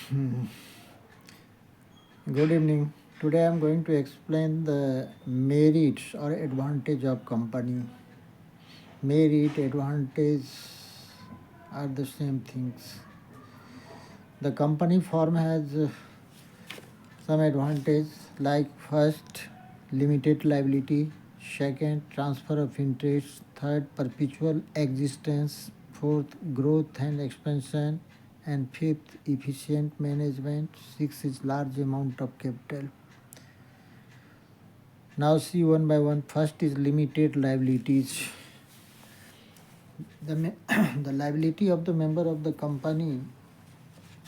Hmm. Good evening. Today I am going to explain the merits or advantage of company. Merit, advantage are the same things. The company form has some advantage like first, limited liability, second, transfer of interest, third, perpetual existence, fourth, growth and expansion, and fifth, efficient management, sixth is large amount of capital. Now see one by one. First is limited liabilities. The, the liability of the member of the company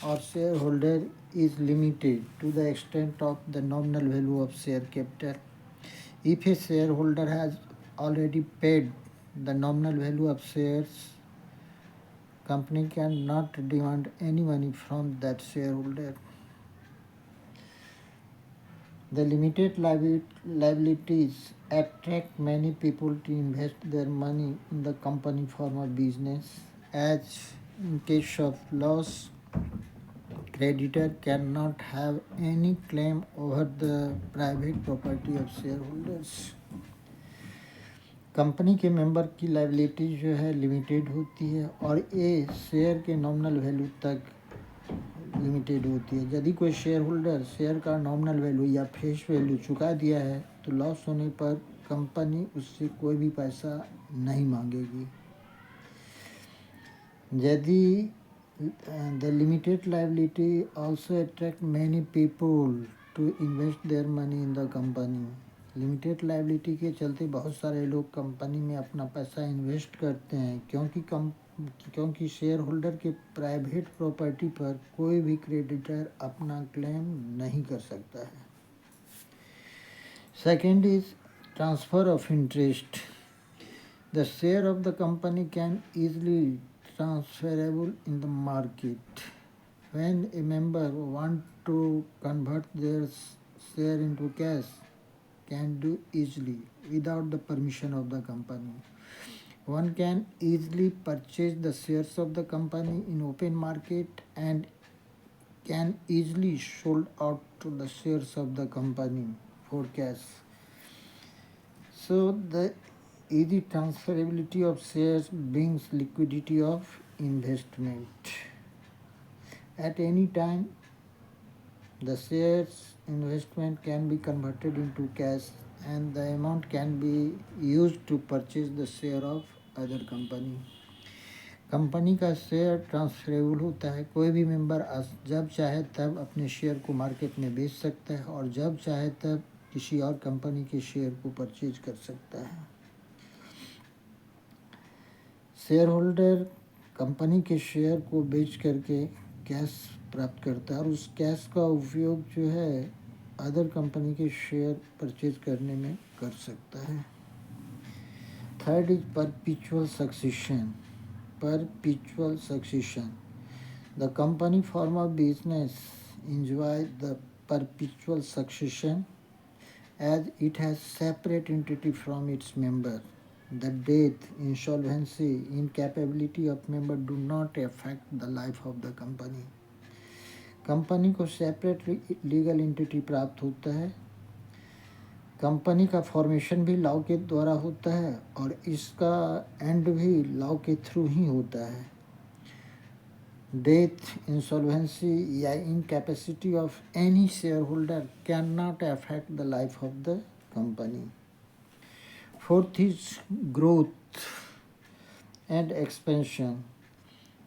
or shareholder is limited to the extent of the nominal value of share capital. If a shareholder has already paid the nominal value of shares, company cannot demand any money from that shareholder. The limited liabilities attract many people to invest their money in the company form of business. As in case of loss, creditor cannot have any claim over the private property of shareholders. Company के member की liability जो है limited होती है और ये share के nominal value तक लिमिटेड होती है। यदि कोई शेयर होल्डर शेयर का नॉमिनल वैल्यू या फेस वैल्यू चुका दिया है तो लॉस होने पर कंपनी उससे कोई भी पैसा नहीं मांगेगी। यदि the limited liability also attract many people to invest their money in the company. Limited liability के चलते बहुत सारे लोग कंपनी में अपना पैसा इन्वेस्ट करते हैं क्योंकि शेयर होल्डर के प्राइवेट प्रॉपर्टी पर कोई भी क्रेडिटर अपना क्लेम नहीं कर सकता है। Second is transfer of interest. The share of the company can easily transferable in the market. When a member want to convert their share into cash, can do easily without the permission of the company. One can easily purchase the shares of the company in open market and can easily sold out to the shares of the company for cash. So the easy transferability of shares brings liquidity of investment. At any time, the shares investment can be converted into cash and the amount can be used to purchase the share of other company. Company का share transferable होता है। कोई भी member जब चाहे तब अपने share को मार्केट में बेच सकता है और जब चाहे तब किसी और कंपनी के शेयर को परचेज कर सकता है। शेयर होल्डर कंपनी के शेयर को बेच करके कैश प्राप्त करता है और उस कैश का उपयोग जो है अदर कंपनी के शेयर परचेज करने में कर सकता है। Third is perpetual succession. Perpetual succession. The company form of business enjoy the perpetual succession as it has separate entity from its member. The death, insolvency, incapability of member do not affect the life of the company. Company को separate legal entity प्राप्त होता है। Company का formation भी law के द्वारा होता है और इसका एंड भी लॉ के थ्रू ही होता है। डेथ, इंसॉल्वेंसी या incapacity of any share holder can not affect the life of the company. Fourth is growth and expansion.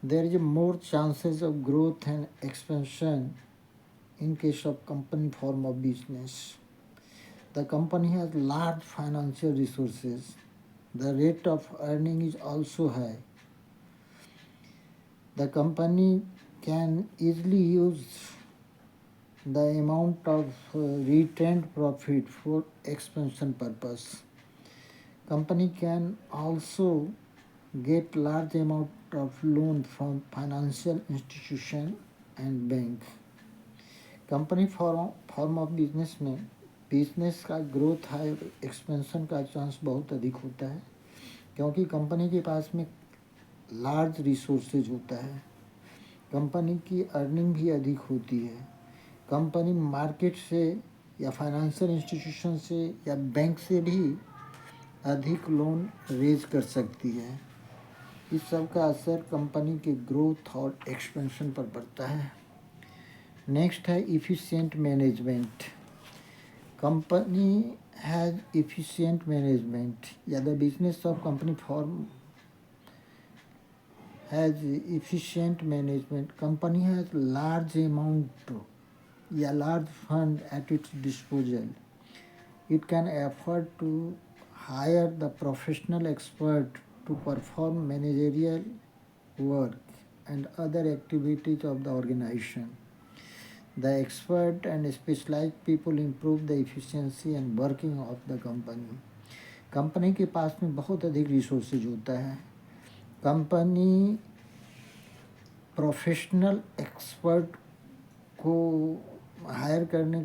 There is more chances of growth and expansion in case of company form of business. The company has large financial resources. The rate of earning is also high. The company can easily use the amount of retained profit for expansion purpose. Company can also get large amount of loan from financial institution and bank. Company form of business में business का growth है, expansion का chance बहुत अधिक होता है क्योंकि company के पास में लार्ज रिसोर्सेज होता है। कंपनी की अर्निंग भी अधिक होती है। कंपनी मार्केट से या फाइनेंशियल इंस्टीट्यूशन से या बैंक से भी अधिक लोन रेज कर सकती है। इस सब का असर कंपनी के ग्रोथ और एक्सपेंशन पर पड़ता है। नेक्स्ट है efficient management. Company has efficient management या the business of company form has efficient management. Company has large amount या large fund at its disposal. It can afford to hire the professional expert to perform managerial work and other activities of the organization. The expert and specialized people improve the efficiency and working of the company. Company के पास में बहुत अधिक resources होता है। Company professional expert को higher करने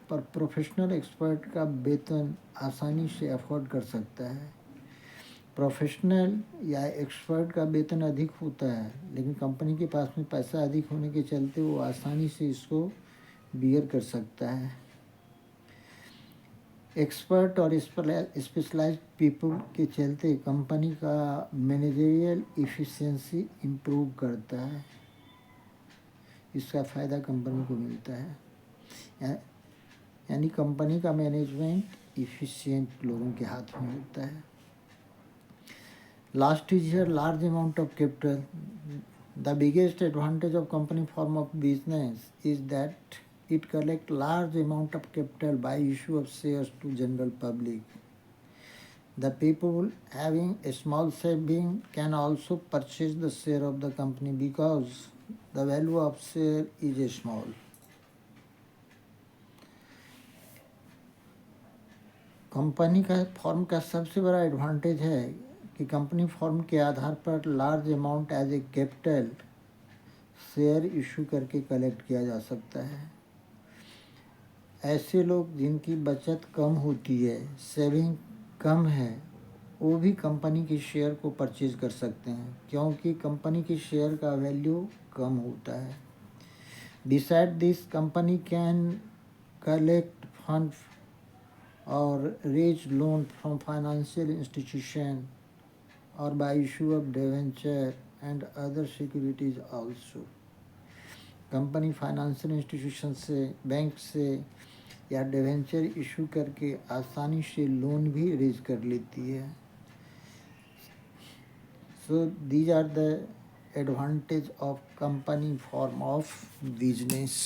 पर professional expert का वेतन आसानी से अफोर्ड कर सकता है। प्रोफेशनल या एक्सपर्ट का वेतन अधिक होता है, लेकिन कंपनी के पास में पैसा अधिक होने के चलते वो आसानी से इसको बियर कर सकता है। एक्सपर्ट और स्पेशलाइज्ड पीपल के चलते कंपनी का मैनेजरियल इफ़िशियंसी इम्प्रूव करता है। इसका फ़ायदा कंपनी को मिलता है। यानी कंपनी का मैनेजमेंट इफ़िशियंट लोगों के हाथ में होता है। Last is here large amount of capital. The biggest advantage of company form of business is that it collect large amount of capital by issue of shares to general public. The people having a small saving can also purchase the share of the company because the value of share is small. Company का form का सबसे बड़ा advantage है कि company form के आधार पर large amount as a capital share issue करके कलेक्ट किया जा सकता है। ऐसे लोग जिनकी बचत कम होती है, सेविंग कम है, वो भी कंपनी के शेयर को परचेज कर सकते हैं, क्योंकि कंपनी के शेयर का वैल्यू कम होता है। Beside this company can collect fund और raise loan from financial institution और by issue of debenture and other securities also. Company financial institution से, बैंक से या डिवेंचर इशू करके आसानी से लोन भी रेज कर लेती है। So these are the advantage of company form of business.